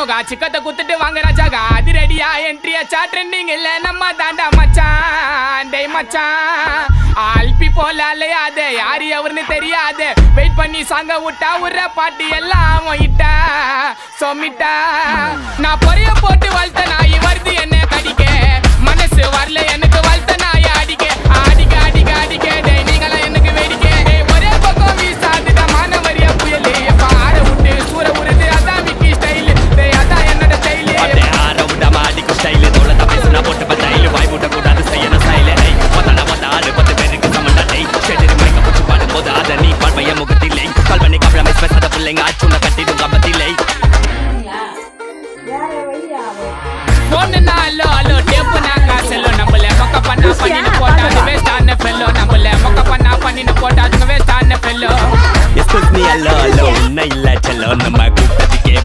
மோகா சிக்கத்தை குத்துட்டு வாங்க ராஜாகா அது ரெடியா என்ட்ரியாச்சா ட்ரெண்டிங் இல்ல நம்ம தாண்டா மச்சான் டேய் மச்சான் ஆல்பி போல அலையாதே யாரு அவருன்னு தெரியாது வெயிட் பண்ணி சாங்க விட்டா உர்ற பாட்டு எல்லாம் இட்டா சொமிட்டா நான் பொறைய போட்டு வளர்த்த நாய் வருது என்ன கடிக்க மனசு வரல எனக்கு வளர்த்த நாய் அடிக்க அடிக்க அடிக்க அடிக்க டேய் நீங்களா எனக்கு வேடிக்கை டேய் ஒரே பக்கம் வீசாதுடா மானவரியா புயலே பாட விட்டு சூற உருது அதான் விக்கி ஸ்டைல் டேய் அதான் என்னோட ஸ்டைல் அதே ஆற விட மாடிக்கு ஸ்டைல் தோளத்தை பேசுனா போட்டு பத்தாயில வாய் மூட்ட கூடாது செய்யணும் ஸ்டைல் டேய் மொத்தல மொத்த ஆளு 10 பேருக்கு சமண்டா டேய் ஷெடரி மைக்க புடிச்சு பாடும்போது அத நீ பார்வைய முகத்திலே கல்வனை கப்ளமை பேசாத பிள்ளைங்க ஆச்சுன கட்டிடும் கம்பத்திலே போன்னா லோ லோ டேப் நான் காசலோ நம்மள மொக்க பண்ணா பண்ணின போட்டா அது வேஸ்ட் ஆன ஃபெல்லோ நம்மள மொக்க பண்ணா பண்ணின போட்டா அது வேஸ்ட் ஆன ஃபெல்லோ எஸ்கூஸ் மீ அல்லோ அல்லோ உன்னை இல்ல செல்லோ நம்ம